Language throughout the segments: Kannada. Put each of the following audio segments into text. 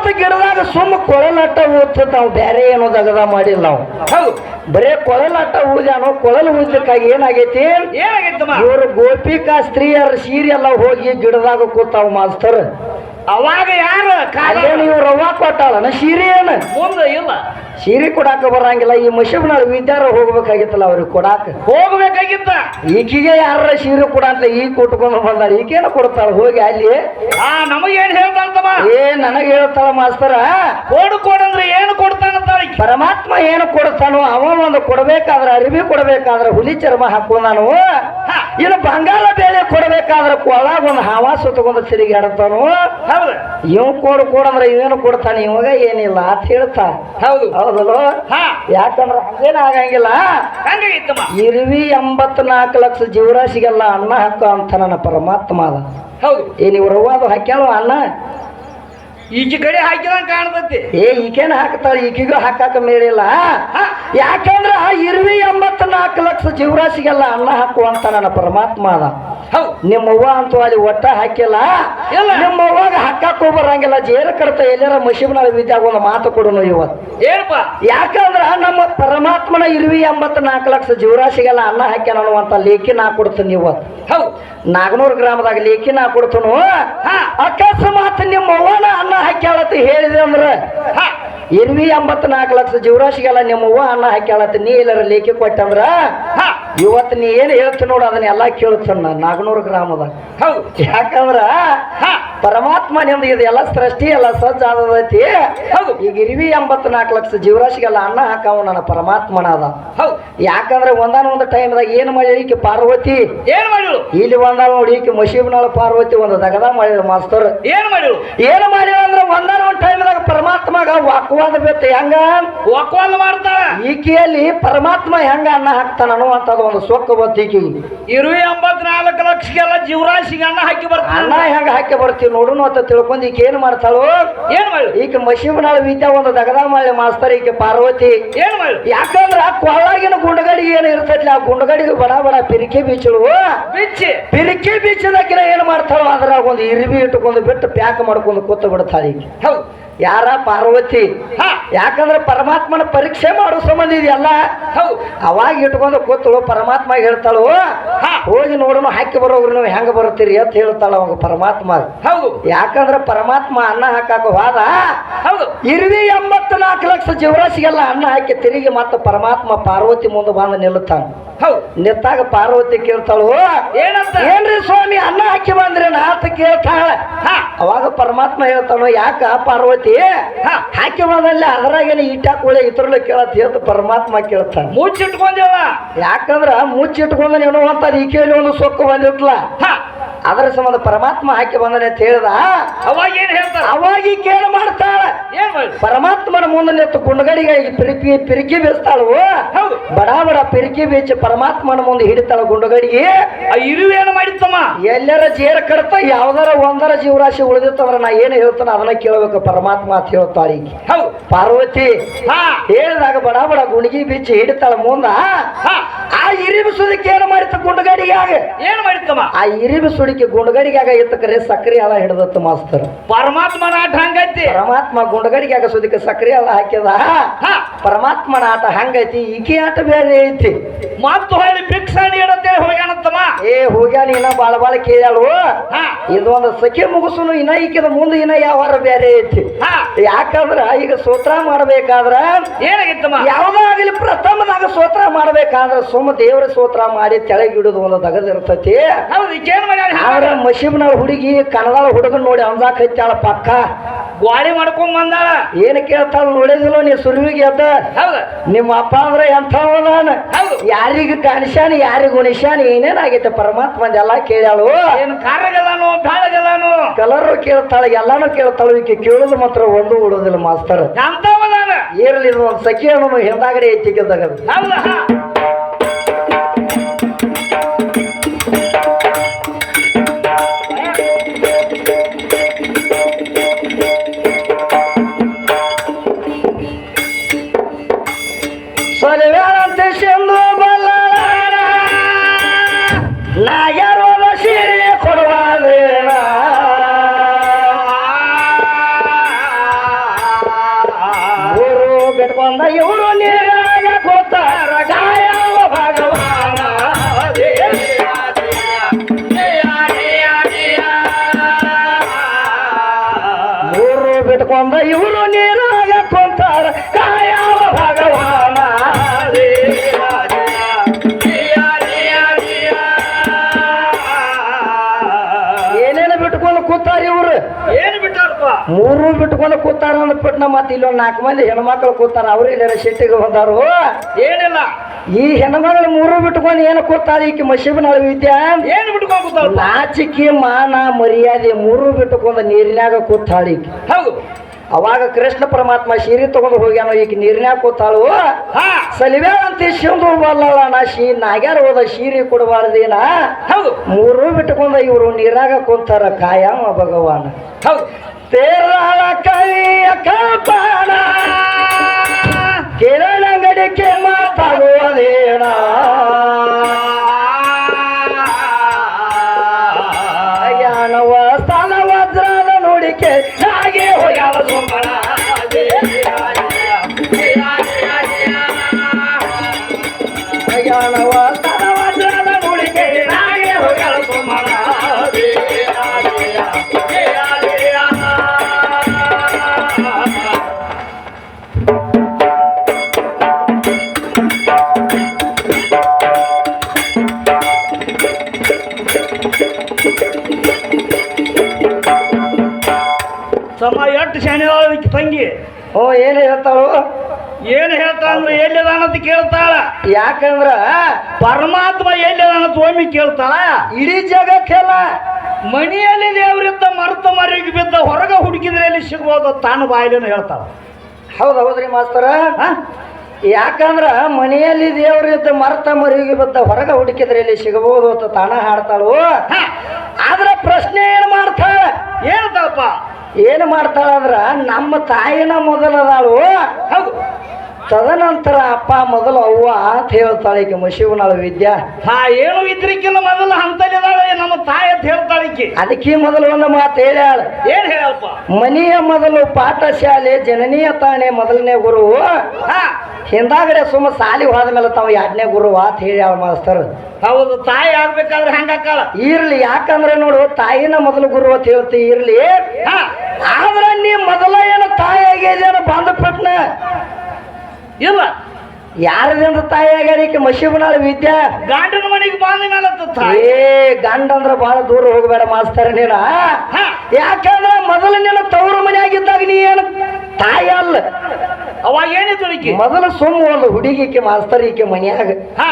ಇವತ್ತು ಗಿಡದಾಗ ಸುಮ್ಮ ಕೊಳಲಾಟ ಊದ್ತ ನಾವು ಬೇರೆ ಏನೋ ದಗದ ಮಾಡಿಲ್ಲ ನಾವು. ಹೌದು ಬರೇ ಕೊಳಲಾಟ ಊದ್ಯಾನೋ ಕೊಳಲು ಊದ್ಲಿಕ್ಕಾಗಿ ಏನಾಗೈತಿ ಇವರು ಗೋಪಿಕಾ ಸ್ತ್ರೀಯರ ಸೀರೆ ಎಲ್ಲ ಹೋಗಿ ಗಿಡದಾಗ ಕೂತಾವ್ ಮಾಸ್ತರ್. ಅವಾಗ ಯಾರು ಅಲ್ಲೇನು ಇವ್ ರವ್ವ ಕೊಟ್ಟಾಳ ಸೀರೆ ಏನ ಮುಂದೆ ಇಲ್ಲ ಸೀರೆ ಕೊಡಾಕ ಬರಂಗಿಲ್ಲ. ಈ ಮಶಿಬ್ನಾಳ ವಿದ್ಯಾರ ಹೋಗ್ಬೇಕಾಗಿತ್ತಲ್ಲ ಅವ್ರಿಗೆ ಕೊಡಾಕ ಹೋಗ್ಬೇಕಾಗಿತ್ತ. ಈಕಿಗೆ ಯಾರ ಸೀರೆ ಕೊಡ ಅಂತ ಈಗ ಕೊಟ್ಕೊಂಡು ಬಂದಾರ. ಈಗೇನು ಕೊಡ್ತಾಳ ಹೋಗಿ ಅಲ್ಲಿ ನಮಗೇನ್ ಹೇಳ್ತಾಳಂತಮ್ಮ ನನಗೆ ಹೇಳ್ತಾಳ ಮಾಸ್ತರ ಕೊಡಂದ್ರೆ ಏನು ಕೊಡ್ತಾನಂತ ಪರಮಾತ್ಮ ಏನು ಕೊಡ್ತಾನೋ ಅವನು ಒಂದು ಕೊಡ್ಬೇಕಾದ್ರ ಅರಿವಿ ಕೊಡ್ಬೇಕಾದ್ರ ಹುಲಿ ಚರ್ಮ ಹಾಕೊಂಡಾನು. ಇನ್ನು ಬಂಗಾಳ ಬೇಳೆ ಕೊಡ್ಬೇಕಾದ್ರ ಕೊಳಾಗ ಒಂದು ಹವಾಸ ತಗೊಂಡು ತಿರುಗಾಡ್ತಾನು. ಇವ್ ಕೊಡಂದ್ರೆ ಇವೇನು ಕೊಡ್ತಾನೆ ಇವಾಗ ಏನಿಲ್ಲ ಅಂತ ಹೇಳ್ತಾ. ಹೌದು ಹೌದಲ್ಲ ಯಾಕಂದ್ರೆ ಹಂಗೇನ ಆಗಂಗಿಲ್ಲ. ಇರುವಿ 84 ಲಕ್ಷ ಜೀವರಾಶಿಗೆಲ್ಲ ಅನ್ನ ಹಾಕ ಅಂತ ನನ್ನ ಪರಮಾತ್ಮ ಅದ. ಹೌದು ನೀವು ರವ್ವಾದು ಹಾಕ್ಯಾವ ಅನ್ನ ಈಚೆ ಕಡೆ ಹಾಕಿದಂಗ ಕಾಣ್ತತಿ. ಈಗೇನು ಹಾಕ್ತಾಳೆ ಈಗಿಗೂ ಹಾಕಾಕ ಮೇಳಿಲ್ಲ. ಯಾಕಂದ್ರ ಇರುವಿ 84 ಲಕ್ಷ ಜೀವರಾಶಿಗೆಲ್ಲ ಅನ್ನ ಹಾಕುವಂತ ನನ್ನ ಪರಮಾತ್ಮ ಅದ. ನಿಮ್ಮವ್ವ ಅಂತೂ ಅಲ್ಲಿ ಒಟ್ಟ ಹಾಕಿಲ್ಲ. ನಿಮ್ಮವ್ವಾಗ ಹಾಕಾಕ ಬರಂಗಿಲ್ಲ. ಜೇರ ಕಡ್ತ ಎಲ್ಲಾರ ಮಶಿಬ್ನಾಳ ವಿದ್ಯಾಗ ಒಂದು ಮಾತು ಕೊಡೋನು ಇವತ್ತು ಏನಪ್ಪ. ಯಾಕಂದ್ರ ನಮ್ಮ ಪರಮಾತ್ಮನ ಇರುವಿ 84 ಲಕ್ಷ ಜೀವರಾಶಿಗೆಲ್ಲ ಅನ್ನ ಹಾಕ್ಯಾನ ಅನ್ನುವಂತ ಲೇಖಿ ನಾ ಕೊಡ್ತೀನಿ ಇವತ್ತು. ನಾಗನೂರು ಗ್ರಾಮದಾಗ ಲೇಖಿ ನಾ ಕೊಡ್ತನು. ಅಕಸ್ಮಾತ್ ನಿಮ್ಮವ್ವನ ಅನ್ನ ಹಾಕ್ಯಾಳತ್ತ ಹೇಳಿದೆ ಅಂದ್ರ ಇರುವಿ 84 ಲಕ್ಷ ಜೀವರಾಶಿಗೆಲ್ಲ ನಿಮ್ಮವ್ವ ಅನ್ನ ಹಾಕ್ಯಾಳತ್ತ ನೀ ಎಲ್ಲರ ಲೇಖಿ ಕೊಟ್ಟಂದ್ರ ಇವತ್ತು ನೀ ಏನು ಹೇಳ್ತೀನಿ ನೋಡು ಅದನ್ನೆಲ್ಲ ಕೇಳ್ತಾನ ನಾಗನೂರು ಗ್ರಾಮದಾಗ. ಯಾಕಂದ್ರ ಪರಮಾತ್ಮ ನಿಮ್ದು ಇದೆಲ್ಲ ಸೃಷ್ಟಿ ಎಲ್ಲ ಸಜ್ಜ ಆದೈತಿ. ಈಗ ಇರುವಿ 84 ಲಕ್ಷ ಜೀವರಾಶಿಗೆಲ್ಲ ಅನ್ನ ಹಾಕವ ನನ್ನ ಪರಮಾತ್ಮನ ಅದ. ಯಾಕಂದ್ರೆ ಒಂದಾನೊಂದು ಟೈಮ್ದಾಗ ಏನು ಮಾಡಿ ಈಕೆ ಪಾರ್ವತಿ ಏನ್ ಮಾಡಿಳು ಇಲ್ಲಿ ಒಂದ ನೋಡಿ ಈಕೆ ಮಶೀಬ್ನಾಳ ಪಾರ್ವತಿ ಒಂದು ದಗದ ಮಾಡಿದ ಮಾಸ್ತರ್. ಏನ್ ಮಾಡಿಳು ಅಂದ್ರೆ ಒಂದಾನೊಂದು ಟೈಮ್ದಾಗ ಪರಮಾತ್ಮಗ ವಾಕ್ವಾದ ಬೇತೆ ಹೆಂಗ ವಾಕ್ವಾದ ಮಾಡ್ತಾಳ. ಈಕೆಯಲ್ಲಿ ಪರಮಾತ್ಮ ಹೆಂಗ ಅನ್ನ ಹಾಕ್ತಾನ ಅನ್ನುವಂಥದ್ದು ಒಂದು ಸೊಕ್ಕ ಬತ್ತು ಈಕೆಗೆ. ಇರುವಿ 84 ಲಕ್ಷಗೆಲ್ಲ ಜೀವರಾಶಿಗೆ ಅನ್ನ ಹಾಕಿ ಬರ್ತಾಳ. ಅನ್ನ ಹೆಂಗ ಹಾಕಿ ಬರ್ತೀವಿ ನೋಡುನು ಅಂತ ತಿಳ್ಕೊಂಡು ಈಕೆ ಏನ್ ಮಾಡ್ತಾಳು ಏನ್ ಮಾಡಿ ಈಕೆ ಮಶೀಬ್ನಾಳ ವಿದ್ಯಾ ಒಂದು ದಗದ ಮಾಡಿ ಮಾಸ್ತರ್ ಈಕೆ ಪಾರ್ವತಿ ಏನ್ ಮಾಡಿ. ಯಾಕಂದ್ರ ಕೊಳ್ಳಾಗಿನ ಗುಂಡಗಡಿಗೆ ಏನು ಇರ್ತೈತಿ ಆ ಗುಂಡಗಡಿಗೆ ಬಡ ಬಡ ಪಿರಿಕೆ ಬೀಚಳು ಬಿಚ್ಚಿ ಪಿರಿಕೆ ಬೀಚದಾಕಿನ ಏನ್ ಮಾಡ್ತಾಳು ಅದ್ರಾಗ ಒಂದು ಇರುವಿ ಇಟ್ಟುಕೊಂಡು ಬಿಟ್ಟು ಪ್ಯಾಕ್ ಮಾಡ್ಕೊಂಡು ಕೂತ ಬಿಡ್ತಾಳೆ ಈಕೆ. ಹೌದು ಯಾರ ಪಾರ್ವತಿ. ಯಾಕಂದ್ರೆ ಪರಮಾತ್ಮನ ಪರೀಕ್ಷೆ ಮಾಡೋ ಸಂಬಂಧ ಇದೆಯಲ್ಲ. ಅವಾಗ ಇಟ್ಕೊಂಡು ಕೂತಳು ಪರಮಾತ್ಮ ಹೇಳ್ತಾಳು ಹೋಗಿ ನೋಡೋಣ ಹಾಕಿ ಬರೋಗ್ರಿ ನೀವು ಹೆಂಗ ಬರ್ತೀರಿ ಅಂತ ಹೇಳ್ತಾಳ ಅವಾಗ ಪರಮಾತ್ಮ. ಹೌದು ಯಾಕಂದ್ರೆ ಪರಮಾತ್ಮ ಅನ್ನ ಹಾಕಾಕ ಹೋದ. ಇರುವಿ 84 ಲಕ್ಷ ಜೀವರಾಶಿಗೆಲ್ಲ ಅನ್ನ ಹಾಕಿ ತಿರುಗಿ ಮತ್ತೆ ಪರಮಾತ್ಮ ಪಾರ್ವತಿ ಮುಂದೆ ಬಂದು ನಿಲ್ಲುತ್ತಾನ. ನಿಂತಾಗ ಪಾರ್ವತಿ ಕೇಳ್ತಾಳು ಏನಂತ ಏನ್ರಿ ಸ್ವಾಮಿ ಅನ್ನ ಹಾಕಿ ಬಂದ್ರಿ ನಾತ ಕೇಳ್ತಾಳ. ಅವಾಗ ಪರಮಾತ್ಮ ಹೇಳ್ತಾನು ಯಾಕ ಪಾರ್ವತಿ ಹಾಕಿ ಬಂದಲ್ಲಿ ಅದ್ರಾಗೇನೆ ಇಟ್ಟಾಕೊಳ್ಳೆ ಇತರಲ್ಲ ಕೇಳತ್ ಅಂತ ಪರಮಾತ್ಮ ಕೇಳ್ತಾನ. ಮುಚ್ಚಿಟ್ಕೊಂಡೇವ ಯಾಕಂದ್ರ ಮುಚ್ಚಿಟ್ಕೊಂಡ ನೀನು ಅಂತ ಈಕೆಯಲ್ಲಿ ಒಂದು ಸೊಕ್ಕು ಬಂದಿಟ್ಲ ಅದರ ಸಂಬಂಧ ಪರಮಾತ್ಮ ಹಾಕಿ ಬಂದನೆ ಅಂತ ಹೇಳ್ದ. ಅವಾಗ ಏನ್ ಹೇಳ್ತಾರ ಅವಾಗ ಈಕೇನು ಮಾಡ್ತಾಳ ಪರಮಾತ್ಮನ ಮುಂದೆ ನಿಂತು ಗುಂಡಗಡಿಗೆ ಪಿರಿಕಿ ಬೀಸ್ತಾಳು. ಬಡ ಬಡ ಪಿರಿಕಿ ಬೀಚಿ ಪರಮಾತ್ಮನ ಮುಂದೆ ಹಿಡಿತಾಳ ಗುಂಡಗಡಿಗೆ. ಇರುವೇನು ಮಾಡಿತ್ತಮ್ಮ ಎಲ್ಲರ ಜೇರ ಕಡ್ತ ಯಾವ್ದಾರ ಒಂದರ ಜೀವರಾಶಿ ಉಳಿದಿತ್ತಂದ್ರ ನಾ ಏನು ಹೇಳ್ತಾನ ಅದನ್ನ ಕೇಳಬೇಕು ಪರಮಾತ್ಮ ಅಂತ ಹೇಳ್ತಾಳೆ ಪಾರ್ವತಿ. ಹೇಳಿದಾಗ ಬಡ ಬಡ ಗುಂಡಿಗೆ ಬೀಚಿ ಹಿಡಿತಾಳ ಮುಂದ. ಆ ಇರಿಬಿಸೋದಕ್ಕೆ ಏನು ಮಾಡಿತ್ತ ಗುಂಡಗಡಿಗಾಗ ಏನ್ ಮಾಡಿತ್ತಮ್ಮ ಆ ಇರಿಬಿಸುಡಿಕೆ ಗುಂಡಗಡಿಗಾಗ ಇತ್ತಕ್ರೆ ಸಕ್ರಿ ಎಲ್ಲ ಹಿಡ್ದತ್ತ ಮಾಸ್ತರ್. ಪರಮಾತ್ಮನ ಆಟ ಹಂಗೈತಿ. ಪರಮಾತ್ಮ ಗುಂಡಗಡಿಗಾಗ ಸುದಕ್ಕೆ ಸಕ್ರಿ ಎಲ್ಲ ಹಾಕಿದ. ಪರಮಾತ್ಮನ ಆಟ ಹಂಗೈತಿ ಈಕೆ ಆಟ ಬೇರೆ ಐತಿ. ಮತ್ತು ಹೊಳ್ಳಿ ಭಿಕ್ಷಾಣಿ ಇಡತ್ತೇಳಿ ಹೋಗ್ಯಾನತ್ತಮ್ಮ. ಹೋಗ್ಯಾನ ಇನ್ನ ಬಾಳ ಬಾಳ ಕೇಳಾಳು. ಇದೊಂದು ಸಖಿ ಮುಗಿಸುನು ಇನ್ನ ಈಕಿದ ಮುಂದೆ ಇನ್ನ ಯಾವಾರ ಬೇರೆ ಐತಿ. ಯಾಕಂದ್ರ ಈಗ ಸ್ತೋತ್ರ ಮಾಡ್ಬೇಕಾದ್ರ ಏನಾಗಿತ್ತಮ್ಮ ಯಾವ್ದಾಗಲಿ ಪ್ರಥಮದಾಗ ಸ್ತೋತ್ರ ಮಾಡ್ಬೇಕಾದ್ರ ಸುಮ್ಮ ದೇವ್ರ ಸ್ತೋತ್ರ ಮಾಡಿ ತೆಳಗಿಡುದು ಒಂದು ದಗದ ಇರ್ತೈತಿ. ಆದ್ರ ಮಶೀಬ್ನಾಳ ಹುಡುಗಿ ಕನ್ನಡ ಹುಡುಗನ್ ನೋಡಿ ಅಂದಾಕ ಹಚ್ಚಾಳ ಪಕ್ಕ ಗ್ವಾಡಿ ಮಾಡ್ಕೊಂಡ್ ಬಂದಾಳ. ಏನ್ ಕೇಳ್ತಾಳ ನೋಡಿದಿಲ್ಲ ನೀ ಸುರುವಿಗೆ ಎದ್ದ ನಿಮ್ಮ ಅಪ್ಪ ಅಂದ್ರೆ ಎಂಥವದಾನ ಯಾರಿಗ ಕಾಣಿಸ್ಯಾನ ಯಾರಿಗ ಉಣಿಸ್ಯಾನ ಏನೇನಾಗೈತೆ ಪರಮಾತ್ಮ ಎಲ್ಲ ಕೇಳ್ಯಾಳು. ಏನ್ ಕಾರ್ಯಗಲ್ಲಾನು ಬ್ಯಾಳಗಲ್ಲಾನು ಕಲರ್ ಕೇಳ್ತಾಳ ಎಲ್ಲಾನು ಕೇಳ್ತಾಳು. ಈಕೆ ಕೇಳುದು ಮಾತ್ರ ಒಂದು ಉಡುದಿಲ್ಲ ಮಾಸ್ತರ್. ಏರ್ಲಿ ಒಂದು ಸಖಿ ಅನ್ನೋದು ಹಿಂದಾಗಡೆ ಹೆಚ್ಚಿಗೆದಾಗ ಸಲವ್ಯಾರಂತೆ ಸಿಂಧು ಬಲ್ಲ ನಾಗರೋದ ಸೀರೆ ಕೊಡುವಾದೇನ ಬಿಟ್ಕೊಂಡ ಇವರು ನೀರಾಗ ಕುಂತಾರ ಕಾಯವ ಭಗವಾನ ಏನೇನು ಬಿಟ್ಕೊಂಡು ಕೂತಾರ ಇವ್ರು ಏನ್ ಬಿಟ್ಟಾರಪ್ಪ ಮೂರು ಬಿಟ್ಕೊಂಡು ಕೂತಾರ ಅಂದ್ಬಿಟ್ಟು ಮತ್ತೆ ಇಲ್ಲೊಂದು 4 ಮಂದಿ ಹೆಣ್ಮಕ್ಳು ಕೂತಾರ ಅವ್ರು ಇಲ್ಲ ಸಿಟ್ಟಿಗೆ ಬಂದಾರು ಏನಿಲ್ಲ ಈ ಹೆಣ್ಮಗಳು ಮೂರು ಬಿಟ್ಕೊಂಡು ಏನು ಕೂತಾರ ಈಕೆ ಮಶೀಬನಾಳ ವಿದ್ಯಾ ಏನ್ ಬಿಟ್ಕೊಂಡ್ ಕೂತಾರ ನಾಚಿಕೆ ಮಾನ ಮರ್ಯಾದೆ ಮೂರು ಬಿಟ್ಟುಕೊಂಡು ನೀರಿನಾಗ ಕೂತಾಳ ಈಕೆ ಹೌದು ಅವಾಗ ಕೃಷ್ಣ ಪರಮಾತ್ಮ ಸೀರೆ ತಗೊಂಡು ಹೋಗ್ಯಾನ ಈಗ ನೀರಿನ್ಯಾಗ ಕೂತಾಳು ಹಾ ಸಲಿವೆ ಅಂತ ಶಿಂದು ಬಲ್ಲಲ್ಲ ನಾ ನಾಗ್ಯಾರ ಹೋದ ಸೀರೆ ಕೊಡಬಾರ್ದೇನ ಹೌದು ಮೂರು ಬಿಟ್ಟುಕೊಂಡ ಇವರು ನೀರಾಗ ಕುಂತಾರ ಕಾಯಮ ಭಗವಾನ ಹೌದು ತೇರಾಳ ಕೈಯ ಕಾಪಾಡ ಕೇರಳಂಗಡಿಕೆ ಮಾತಾಡುವುದೇನ ಜ್ಞಾನವ ಸ್ಥಾನ ವಜ್ರದ ನುಡಿಕೆ ಹಾಗೆ ಹೋಗ್ಯಾವ ಸುಮ್ಮನ ಜ್ಞಾನವ ಸ್ಥಾನ ವಜ್ರದ ನುಡಿಕೆ ಹಾಗೆ ಹೋಗ್ಯಾವ ಸುಮ್ಮನ ಸಮ ಎಷ್ಟು ಶಾನೆ ತಂಗಿ ಓ ಏನು ಹೇಳ್ತಾಳು ಏನ್ ಹೇಳ್ತಾಳ ಅಂದ್ರೆ ಎಲ್ಲಿದಾನ ಅಂತ ಕೇಳ್ತಾಳ ಯಾಕಂದ್ರ ಪರಮಾತ್ಮ ಎಲ್ಲಿದಾನ ಅಂತ ಒಮ್ಮೆ ಕೇಳ್ತಾಳ ಇಡೀ ಜಗಕ್ಕೆಲ್ಲ ಮಣಿಯಲ್ಲಿ ದೇವರಿದ್ದ ಮರ್ತ ಮರಿಗೆ ಬಿದ್ದ ಹೊರಗ ಹುಡುಕಿದ್ರೆ ಎಲ್ಲಿ ಸಿಗ್ಬೋದು ತಾನು ಬಾಯಿಲೇನು ಹೇಳ್ತಾಳ ಹೌದು ಹೌದ್ರಿ ಮಾಸ್ತರ ಹಾ? ಯಾಕಂದ್ರ ಮನೆಯಲ್ಲಿ ದೇವರಿದ್ದ ಮರ್ತ ಮರಿಗೆ ಬಿದ್ದ ಹೊರಗ ಹುಡುಕಿದ್ರೆ ಇಲ್ಲಿ ಸಿಗಬಹುದು ಅಂತ ತಾನ ಹಾಡ್ತಾಳು ಹಾ. ಆದ್ರ ಪ್ರಶ್ನೆ ಏನ್ ಮಾಡ್ತಾಳ ಏನಂತಾಳಪ್ಪ ಏನ್ ಮಾಡ್ತಾಳ ಅಂದ್ರ ನಮ್ಮ ತಾಯಿನ ಮೊದಲದಾಳು ಹೌದು ತದನಂತರ ಅಪ್ಪ ಮೊದಲು ಅವ್ವ ಅಂತ ಹೇಳ್ತಾಳೆ ಈಗ ಮಶಿವನಾಳ ವಿದ್ಯಾ ಹಾ ಏನು ಇದ್ರಿಕ್ಕಿಲ್ಲ ಮೊದಲ ಹಂತಲಿದಾಳೆ ನಮ್ಮ ತಾಯಿ ಅಂತ ಹೇಳ್ತಾಳಿಕ್ಕಿ ಅದಕ್ಕೆ ಮೊದಲು ಒಂದು ಮಾತು ಹೇಳ್ಯಾಳ ಏನ್ ಹೇಳಪ್ಪ ಮನೆಯ ಮೊದಲು ಪಾಠಶಾಲೆ ಜನನೀಯ ತಾನೇ ಮೊದಲನೇ ಗುರು ಹಾ ಹಿಂದಾಗಡೆ ಸುಮ್ಮ ಸಾಲಿ ಹೋದ ಮೇಲೆ ತಾವು 2ನೇ ಗುರು ಅಂತ ಹೇಳ್ಯಾಳ ಮಾಸ್ತರ್ ಹೌದು ತಾಯಿ ಆಗ್ಬೇಕಾದ್ರೆ ಹಂಗಾಕಳ ಇರ್ಲಿ ಯಾಕಂದ್ರೆ ನೋಡು ತಾಯಿನ ಮೊದಲು ಗುರು ಅಂತ ಹೇಳ್ತಿ ಇರ್ಲಿ ಹಾ ಆದ್ರ ನೀ ಮೊದಲ ಏನು ತಾಯಿ ಆಗ್ಯದೇನು ಬಂದ ಪಟ್ನ ಇಲ್ಲ ಯಾರದಿಂದ ತಾಯಿ ಆಗ್ಯಾರ ಈಕೆ ಮಶೀಬನಾಳ ವಿದ್ಯಾ ಗಾಂಡನ ಮನೆಗೆ ಬಂದ ಮೇಲೆ ತಾಯಿ ಏ ಗಂಡ ಅಂದ್ರ ಬಹಳ ದೂರ ಹೋಗ್ಬೇಡ ಮಾಸ್ತರ ನೀನ ಹಾ ಯಾಕಂದ್ರ ಮೊದಲು ನೀನು ತವರು ಮನೆಯಾಗಿದ್ದಾಗ ನೀ ಏನು ತಾಯಿ ಅಲ್ಲ ಅವಾಗ ಏನಿತ್ತು ಈಕಿ ಮೊದಲು ಸುಮ್ಮ ಒಂದು ಹುಡುಗಿಕೆ ಮಾಸ್ತರ್ ಈಕೆ ಮನ್ಯಾಗ ಹಾ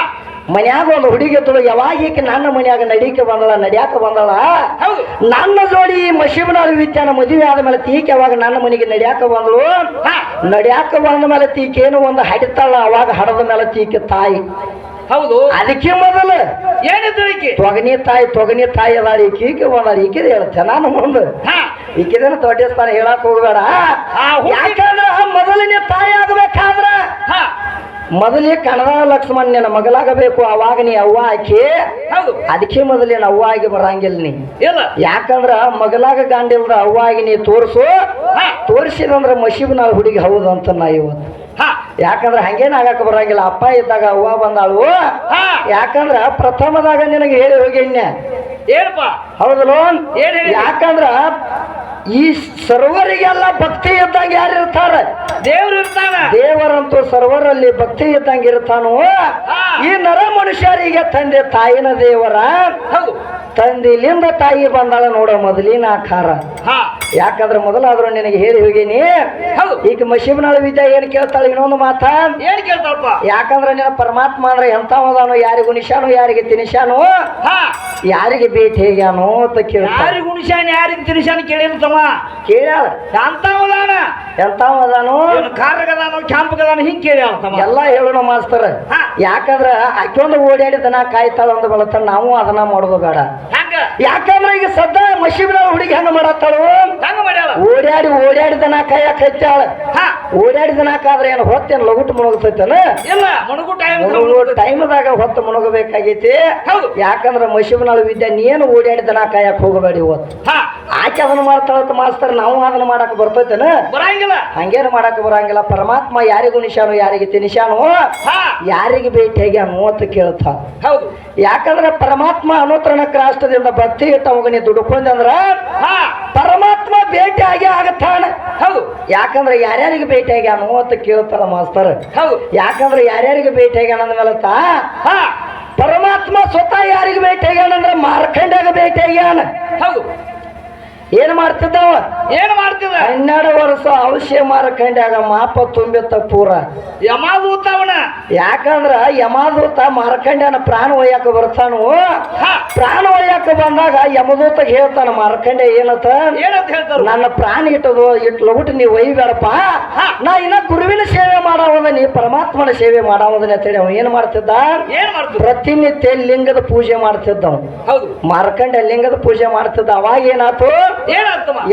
ಮನ್ಯಾಗ ಒಂದು ಹುಡುಗಿ ತುಳು ಯಾವಾಗ ಈಕೆ ನನ್ನ ಮನ್ಯಾಗ ನಡಿಕೆ ಬಂದಳ ನಡ್ಯಾಕ ಬಂದಳ ಹೌದು ನನ್ನ ಜೋಡಿ ಮಶೀಬನಾಳ ವಿದ್ಯಾನ ಮದುವೆ ಆದ ಮೇಲೆ ತೀಕೆ ಅವಾಗ ನನ್ನ ಮನೆಗೆ ನಡ್ಯಾಕ ಬಂದಳು ಹಾ ನಡ್ಯಾಕ ಬಂದ ಮೇಲೆ ತೀಕೇನು ಒಂದು ಹಡಿತಾಳ ಅವಾಗ ಹಡದ ಮೇಲೆ ತೀಕೆ ತಾಯಿ ಹೌದು ಅದಕ್ಕೆ ಮೊದಲು ಏನಿತ್ತು ಈಕಿ ತೊಗನಿ ತಾಯಿ ಅದಾರ ಈಕೆ ಒಂದಾರ ಈಕಿದ ಹೇಳ್ತೇನೆ ನಾನು ಮುಂದೆ ಹಾ ಈಕಿದೇನು ದೊಡ್ಡ ಸ್ಥಾನ ಹೇಳಕ್ ಹೋಗ್ಬೇಡ ಯಾಕಂದ್ರ ಮೊದಲನೇ ತಾಯಿ ಆಗ್ಬೇಕಾದ್ರ ಹಾ ಮೊದಲೇ ಕಣದ ಲಕ್ಷ್ಮಣ ನಿನ್ನ ಮಗಳಾಗಬೇಕು ಅವಾಗ ನೀ ಅವ್ವ ಆಕಿ ಹೌದು ಅದಕ್ಕೆ ಮೊದಲೇನು ಅವ್ವ ಆಗಿ ಬರಂಗಿಲ್ಲ ನೀ ಇಲ್ಲ ಯಾಕಂದ್ರ ಮಗಳಾಗ ಗಂಡಿಲ್ದ ಅವ್ವ ಆಗಿ ನೀ ತೋರ್ಸು ಹಾ ತೋರಿಸಿದಂದ್ರ ಮಶೀಬನಾಳ ಹುಡುಗಿ ಹೌದು ಅಂತ ನಾ ಇವತ್ತು ಹಾ ಯಾಕಂದ್ರ ಹಂಗೇನ್ ಆಗಾಕ ಬರಂಗಿಲ್ಲ ಅಪ್ಪ ಇದ್ದಾಗ ಅವ್ವ ಬಂದಾಳು ಹಾ ಯಾಕಂದ್ರ ಪ್ರಥಮದಾಗ ನಿನಗೆ ಹೇಳಿ ಹೋಗಿನ್ಯ ಏನಪ್ಪ ಹೌದಲ್ಲ ಏನ್ ಹೇಳಿ? ಯಾಕಂದ್ರ ಈ ಸರ್ವರಿಗೆಲ್ಲ ಭಕ್ತಿ ಇದ್ದಂಗ ಯಾರು ಇರ್ತಾರ ದೇವ್ರು ಇರ್ತಾನ ದೇವರಂತೂ ಸರ್ವರಲ್ಲಿ ಭಕ್ತಿ ಇದ್ದಂಗ ಇರ್ತಾನು ಈ ನರ ಮನುಷ್ಯರಿಗೆ ತಂದೆ ತಾಯಿನ ದೇವರ ಹೌದು ತಂದಿಲಿಂದ ತಾಯಿ ಬಂದಾಳ ನೋಡ ಮೊದಲಿನ ಆಕಾರ ಹಾ ಯಾಕಂದ್ರೆ ಮೊದಲಾದ್ರೂ ನಿನಗೆ ಹೇಳಿ ಹೋಗೀನಿ ಹೌದು ಈಗ ಮಶೀಬನಾಳ ವಿದ್ಯಾ ಏನ್ ಕೇಳ್ತಾಳೆ ಇನ್ನೊಂದು ಮಾತ ಏನ್ ಕೇಳ್ತಾಳಪ್ಪ ಯಾಕಂದ್ರೆ ನಿನ್ನ ಪರಮಾತ್ಮ ಅಂದ್ರೆ ಎಂಥವದಾನು ಯಾರಿಗೂ ನಿಶಾನು ಯಾರಿಗೆ ತಿನಿಶಾನು ಹಾ ಯಾರಿಗೆ ಭೇಟಿ ಹೇಗ್ಯಾನು ಅಂತ ಕೇಳ್ತಾಳೆ ಯಾರಿಗೆ ಉಣಿಸಾನ ಯಾರಿಗೆ ತಿನಿಸಾನ ಕೇಳಿಲ್ಲ ತಮ್ಮ ಕೇಳ್ಯಾಳ ಅಂತವದಾನ ಎಂಥವದಾನು ಏನು ಕಾರ್ಗದಾನು ಕ್ಯಾಂಪ್ಗದಾನು ಹಿಂಗ್ ಕೇಳ್ಯಾಳ ತಮ್ಮ ಎಲ್ಲ ಹೇಳೋಣ ಮಾಸ್ತರ್ ಹಾ. ಯಾಕಂದ್ರ ಅಕ್ಕೊಂದು ಓಡಾಡಿ ದನ ಕಾಯ್ತಾಳ ಅಂದ ಬಳತ ನಾವು ಅದನ್ನ ಮಾಡೋದು ಬೇಡ ಹಂಗ ಯಾಕಂದ್ರ ಈಗ ಸದ್ದ ಮಶೀಬನಾಳ ಹುಡುಗಿ ಹೆಂಗ ಮಾಡತ್ತಾಳು ಹಂಗ ಮಾಡ್ಯಾಳ ಓಡಾಡಿ ದನ ಕಾಯಕ್ ಹಚ್ಚಾಳ ಹಾ ಓಡಾಡಿ ದನಕಾದ್ರೆ ಏನು ಹೊತ್ತೇನು ಲಗುಟ್ ಮುಳುಗ್ತೈತೇನ ಇಲ್ಲ ಮಣಗು ಟೈಮ್ದಾಗ ಹೊತ್ತು ಮುಳುಗಬೇಕಾಗೈತಿ ಹೌದು. ಯಾಕಂದ್ರ ಮಶೀಬನಾಳ ವಿದ್ಯೆ ನೀನು ಓಡಾಡಿ ದನ ಕಾಯಕ್ ಹೋಗಬೇಡಿ ಇವತ್ತು ಹಾ ಆಕೆ ಅದನ್ನ ಮಾಡ್ತಾಳಂತ ಮಾಸ್ತರ್ ನಾವು ಅದನ್ನ ಮಾಡಕ್ ಬರ್ತೈತೇನ ಬರಂಗಿಲ್ಲ ಹಂಗೇನು ಮಾಡಕ್ ಬರಂಗಿಲ್ಲ ಪರಮಾತ್ಮ ಯಾರಿಗೂ ನಿಶಾನು ಯಾರಿಗೆ ತಿನಿಶಾನು ಹಾ ಯಾರಿಗೆ ಭೇಟಿ ಆಗ್ಯಾನು ಅಂತ ಕೇಳ್ತಾ ಹೌದು ಯಾಕಂದ್ರ ಪರಮಾತ್ಮ ಅನುತ್ರಣಕ ರಾಷ್ಟ್ರದಿಂದ ಭಕ್ತಿ ಇಟ್ಟವಾಗ ನೀ ದುಡ್ಕೊಂಡೆ ಅಂದ್ರ ಹಾ ಪರಮಾತ್ಮ ಭೇಟಿ ಆಗೇ ಆಗತ್ತಾನ ಹೌದು ಯಾಕಂದ್ರೆ ಯಾರ್ಯಾರಿಗೆ ಭೇಟಿ ಆಗ್ಯಾನು ಅಂತ ಕೇಳ್ತಾರ ಮಾಸ್ತರ್. ಹೌದು ಯಾಕಂದ್ರೆ ಯಾರ್ಯಾರಿಗೆ ಭೇಟಿ ಆಗ್ಯಾನ ಅಂದ್ಮೇಲೆ ಹಾ ಪರಮಾತ್ಮ ಸ್ವತಃ ಯಾರಿಗೆ ಭೇಟಿ ಆಗ್ಯಾನಂದ್ರೆ ಮಾರ್ಕಂಡ್ಯಾಗ ಭೇಟಿ ಆಗ್ಯಾನ. ಹೌದು ಏನ್ ಮಾಡ್ತಿದ್ದವ? ಏನ್ ಮಾಡ್ತಿದ? 12 ವರ್ಷ ಔಷಧ ಮಾರ್ಕಂಡ್ಯಾಗ ಮಾಪ ತುಂಬಿತ್ತ ಪೂರ. ಯಮಾದೂತ ಅವನ. ಯಾಕಂದ್ರ ಯಮದೂತ ಮಾರ್ಕಂಡ್ಯನ ಪ್ರಾಣ ಒಯ್ಯಾಕ ಬರ್ತಾನು. ಪ್ರಾಣ ಒಯ್ಯಾಕ ಬಂದಾಗ ಯಮದೂತ ಹೇಳ್ತಾನ ಮಾರ್ಕಂಡ್ಯ ಏನಂತ ಹೇಳ್ತಾರ, ನನ್ನ ಪ್ರಾಣ ಇಟ್ಲೋಬಿಟ್ಟು ನೀ ಒಯ್ಬೇಡಪ್ಪ, ನಾ ಇನ್ನ ಗುರುವಿನ ಸೇವೆ ಮಾಡಾವದ, ನೀ ಪರಮಾತ್ಮನ ಸೇವೆ ಮಾಡಾವದನ್ನ ಅಂತೇಳಿ ಅವ ಏನ್ ಮಾಡ್ತಿದ್ದ? ಪ್ರತಿನಿತ್ಯ ಲಿಂಗದ ಪೂಜೆ ಮಾಡ್ತಿದ್ದವ. ಹೌದು ಮಾರ್ಕಂಡ್ಯ ಲಿಂಗದ ಪೂಜೆ ಮಾಡ್ತಿದ್ದ. ಅವಾಗ ಏನಾತು?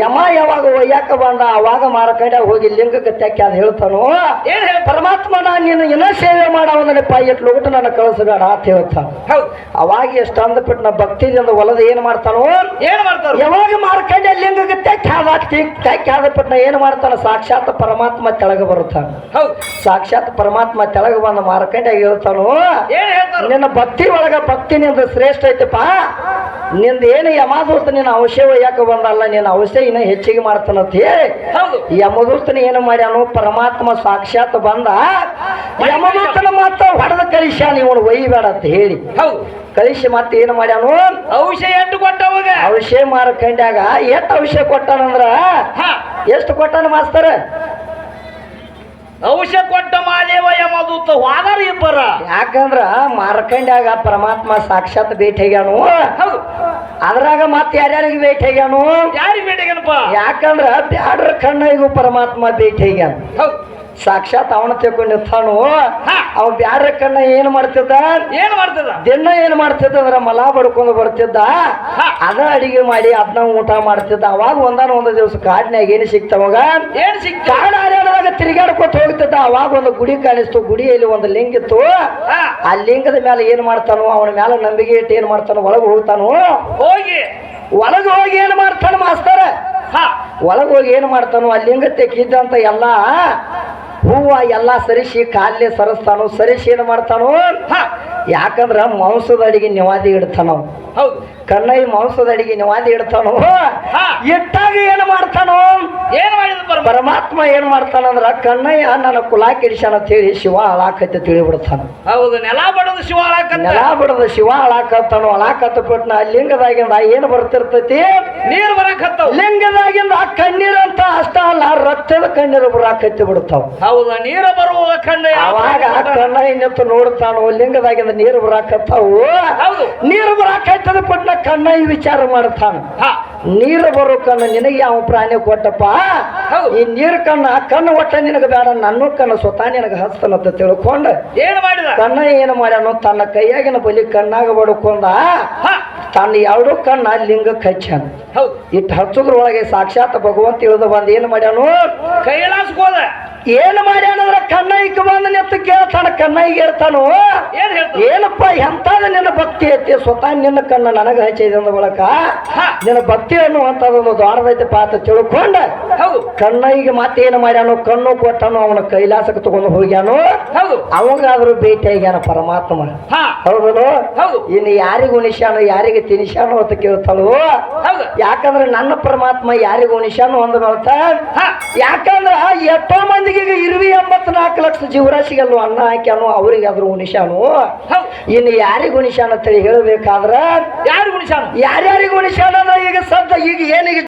ಯಮ ಯಾವಾಗ ಒಯ್ಯಾಕ ಬಂದ ಅವಾಗ ಮಾರ್ಕಂಡ್ಯ ಹೋಗಿ ಲಿಂಗಕ್ಕೆ ತೆಕ್ಕಿ ಅದ್ ಹೇಳ್ತಾನು, ಪರಮಾತ್ಮನ ನೀನು ಇನ್ನ ಸೇವೆ ಮಾಡಾವದನಪ್ಪ, ಇಟ್ಲೋಬಿಟ್ಟು ನನ್ನ ಕಳಿಸಬೇಡ ಅಂತ ಹೇಳ್ತಾನ. ಅವಾಗ ಎಷ್ಟು ಅಂದ್ಬಿಟ್ಟು ನಾ ಭಕ್ತಿದಿಂದ ಹೊಲದ ಏನ್ ಮಾಡ್ತಾನೋ ಯಾವಾಗ ಮಾರ್ಕಂಡ್ಯ ಲಿಂಗಕ್ಕೆ ತೆಕ್ಕಿ ಆದಬಿಟ್ಟು ಏನ್ ಮಾಡ್ತಾನ? ಸಾಕ್ಷಾತ್ ಪರಮಾತ್ಮ ತೆಳಗ ಬರುತ್ತಾನ. ಸಾಕ್ಷಾತ್ ಪರಮಾತ್ಮ ತೆಳಗ ಬಂದ ಮಾರ್ಕಂಡ್ಯ ಹೇಳ್ತಾನು, ನಿನ್ನ ಭಕ್ತಿ ಒಳಗ ಭಕ್ತಿ ನಿಂದ ಶ್ರೇಷ್ಠ ಐತಪ್ಪ, ನಿಂದ ಏನು ಯಮದೂತ ನಿನ್ನ ಔಷಧ ಒಯ್ಯಾಕ ಬಂದಲ್ಲ, ನಿನ್ನ ಔಷಧ ಇನ್ನ ಹೆಚ್ಚಿಗೆ ಮಾಡ್ತಾನಂತ ಹೇಳಿ ಯಮದೂತನ ಏನು ಮಾಡ್ಯಾನು? ಪರಮಾತ್ಮ ಸಾಕ್ಷಾತ್ ಬಂದ ಯಮದೂತನ ಮಾತ್ರ ಹೊಡೆದ ಕಳಿಸ್ಯಾನ, ಇವನು ಒಯ್ಯಬೇಡ ಅಂತ ಹೇಳಿ ಕಳಿಸಿ ಮತ್ತೆ ಏನು ಮಾಡ್ಯಾನು? ಔಷಧ ಎಷ್ಟು ಕೊಟ್ಟವಾಗ? ಔಷಧ ಮಾರ್ಕಂಡ್ಯಾಗ ಎಷ್ಟು ಔಷಧ ಕೊಟ್ಟಾನಂದ್ರ ಎಷ್ಟು ಕೊಟ್ಟಾನ ಮಾಸ್ತರ? ಔಷಧ ಕೊಟ್ಟ ಮಾದೇವ ಯಮದೂತ ಹೋದಾರ ಇಬ್ಬರ. ಯಾಕಂದ್ರ ಮಾರ್ಕಂಡ್ಯಾಗ ಪರಮಾತ್ಮ ಸಾಕ್ಷಾತ್ ಭೇಟಿ ಆಗ್ಯಾನು. ಅದ್ರಾಗ ಮತ್ತೆ ಯಾರ್ಯಾರಿಗೆ ಭೇಟಿ ಆಗ್ಯಾನು? ಯಾರಿಗೆ ಭೇಟಿ ಆಗ್ಯಾನಪ್ಪ? ಯಾಕಂದ್ರ ಬ್ಯಾಡ್ರ ಕಣ್ಣಿಗೂ ಪರಮಾತ್ಮ ಭೇಟಿ ಆಗ್ಯಾನ. ಸಾಕ್ಷಾತ್ ಅವನ ತಿಳ್ಕೊಂಡಿರ್ತಾನು. ಅವ ಬ್ಯಾಡ್ರ ಕಣ್ಣ ಏನ್ ಮಾಡ್ತಿದ್ದ? ದಿನ ಏನ್ ಮಾಡ್ತಿದ್ದ ಅಂದ್ರ ಮಲ ಬಡ್ಕೊಂಡು ಬರ್ತಿದ್ದ, ಅದ ಅಡಿಗೆ ಮಾಡಿ ಅದನ್ನ ಊಟ ಮಾಡ್ತಿದ್ದ. ಅವಾಗ ಒಂದಾನ ದಿವಸ ಕಾಡಿನಾಗ ಏನ್ ಸಿಕ್ತವಾಗ? ಕಾಡ ಹರ್ಯಾಣದಾಗ ತಿರುಗಾಡ್ಕೊತ ಹೋಗ್ತಿದ್ದ. ಅವಾಗ ಒಂದು ಗುಡಿ ಕಾಣಿಸ್ತು, ಗುಡಿಯಲ್ಲಿ ಒಂದು ಲಿಂಗ ಇತ್ತು. ಆ ಲಿಂಗದ ಮೇಲೆ ಏನ್ ಮಾಡ್ತಾನು? ಅವನ ಮೇಲೆ ನಂಬಿಕೆ ಇಟ್ಟು ಏನ್ ಮಾಡ್ತಾನು? ಒಳಗೆ ಹೋಗ್ತಾನು. ಒಳಗೆ ಹೋಗಿ ಏನ್ ಮಾಡ್ತಾನ ಮಾಸ್ತರ? ಒಳಗೆ ಹೋಗಿ ಏನ್ ಮಾಡ್ತಾನು? ಆ ಲಿಂಗ ತೆಕ್ಕಿದ್ದಂತ ಎಲ್ಲಾ ಹೂವ ಎಲ್ಲಾ ಸರಿಸಿ ಕಾಲೇ ಸರಿಸ್ತಾನು. ಸರಿಸಿ ಏನ್ ಮಾಡ್ತಾನು? ಯಾಕಂದ್ರ ಮಾಂಸದ ಅಡಿಗೆ ನಿವಾದಿ ಇಡ್ತಾನ. ಕಣ್ಣಯ್ಯ ಮಾಂಸದ ಅಡಿಗೆ ನಿವಾದಿ ಇಡ್ತಾನು. ಇಟ್ಟಾಗ ಏನ್ ಮಾಡ್ತಾನು? ಪರಮಾತ್ಮ ಏನ್ ಮಾಡ್ತಾನಂದ್ರ ಕಣ್ಣಯ್ಯ ನನ್ನ ಕುಲಾ ಕೆಡಿಸ್ಯಾನ ಅಂತ ಹೇಳಿ ಶಿವ ಅಳಾಕತ್ತೆ ತಿಳಿಬಿಡ್ತಾನ. ಹೌದು, ನೆಲ ಬಡದು ಶಿವ ನೆಲ ಬಡದು ಶಿವ ಅಳಾಕತ್ತಾನು. ಅಳಾಕತ್ತ ಬಿಟ್ನ ಲಿಂಗದಾಗಿಂದ ಏನ್ ಬರ್ತಿರ್ತೈತಿ? ನೀರು ಬರಾಕತ್ತಾವ. ಲಿಂಗದಾಗಿಂದ ಕಣ್ಣೀರಂತ ಅಷ್ಟ ಅಲ್ಲ, ರಕ್ತದ ಕಣ್ಣೀರು ಬರಾಕತ್ತಿ ಬಿಡ್ತಾವ. ಹೌದಾ, ನೀರು ಬರುವ ಕಣ್ಣಯ್ಯ. ಅವಾಗ ಕಣ್ಣಯ್ಯ ನಿಂತು ನೋಡ್ತಾನು, ಲಿಂಗದಾಗಿಂದ ನೀರು ಬರಾಕತ್ತಾವು. ನೀರು ಬರಾಕತ್ತದ ಬಿಟ್ನ ಕಣ್ಣಯ್ಯ ವಿಚಾರ ಮಾಡ್ತಾನ, ನೀರು ಬರೋ ಕಣ್ಣು ನಿನಗೆ ಯಾವ ಪ್ರಾಣಿ ಕೊಟ್ಟಪ್ಪ? ಈ ನೀರು ಕಣ್ಣು ಒಟ್ಟ ನಿನಗೆ ಬೇಡ, ನನ್ನ ಕಣ್ಣು ಸ್ವತಃ ನಿನಗೆ ಹಸ್ತನಂತ ತಿಳ್ಕೊಂಡ ಏನ್ ಮಾಡಿದ? ಕಣ್ಣಯ್ಯ ಏನು ಮಾಡ್ಯಾನು? ತನ್ನ ಕೈಯಾಗಿನ ಬಲಿ ಕಣ್ಣಾಗ ಬಡ್ಕೊಂಡ ತನ್ನ ಎರಡು ಕಣ್ಣ ಲಿಂಗಕ್ಕೆ ಹಚ್ಚಾನ. ಇಟ್ಟು ಹಚ್ಚುದ್ರೊಳಗೆ ಸಾಕ್ಷಾತ್ ಭಗವಂತ ಇಳಿದು ಬಂದು ಏನ್ ಮಾಡ್ಯಾನು? ಕೈಲಾಸಗೋದ ಏನ್ ಮಾಡ್ಯಾನಂದ್ರ ಕಣ್ಣಯ್ಯಕ್ಕೆ ಬಂದ ನೆತ್ತು ಕೇಳ್ತಾನ. ಕಣ್ಣಯ್ಯ ಹೇಳ್ತಾನು, ಏನಪ್ಪ ಎಂತಾದ ನಿನ್ನ ಭಕ್ತಿ ಐತಿ? ಸ್ವತಃ ನಿನ್ನ ಕಣ್ಣ ನನಗ ಹಚ್ಚಿದ ಬಳಕ ನಿನ್ನ ಭಕ್ತಿ ಅನ್ನುವಂಥದ್ದೊಂದು ದ್ವಾರದೈತಿ ಪಾತ ತಿಳ್ಕೊಂಡ ಕಣ್ಣಯ್ಯಗೆ ಮತ್ತೆ ಏನು ಮಾಡ್ಯಾನು? ಕಣ್ಣು ಕೊಟ್ಟನು. ಅವನ ಕೈಲಾಸಕ್ಕೆ ತಗೊಂಡು ಹೋಗ್ಯಾನು. ಅವಾಗಾದ್ರೂ ಭೇಟಿ ಆಗ್ಯಾನ ಪರಮಾತ್ಮ. ಹೌದನು? ಇನ್ನು ಯಾರಿಗ ಉಣಿಸ್ಯಾನು, ಯಾರಿಗೆ ತಿನಿಸ್ಯಾನು ಅಂತ ಕೇಳ್ತಾಳು. ಯಾಕಂದ್ರೆ ನನ್ನ ಪರಮಾತ್ಮ ಯಾರಿಗ ಉಣಿಸ್ಯಾನು ಅಂದ ಬರ್ತ. ಯಾಕಂದ್ರ ಎಷ್ಟೋ ಮಂದಿಗೆ 84 ಲಕ್ಷ ಜೀವರಾಶಿಗೆಲ್ಲ ಅನ್ನ ಹಾಕ್ಯಾನು, ಅವ್ರಿಗೆ ಆದ್ರೂ ಉಣಿಸ್ಯಾನು. ಇನ್ನು ಯಾರಿಗ ಉಣಿಸ್ಯಾನ ಅಂತೇಳಿ ಹೇಳ್ಬೇಕಾದ್ರ ಯಾರ್ಯಾರಿಗೆ ಉಣಿಸ್ಯಾನ? ಈಗ ಸದ್ದ ಈಗ ಏನಿಗೆ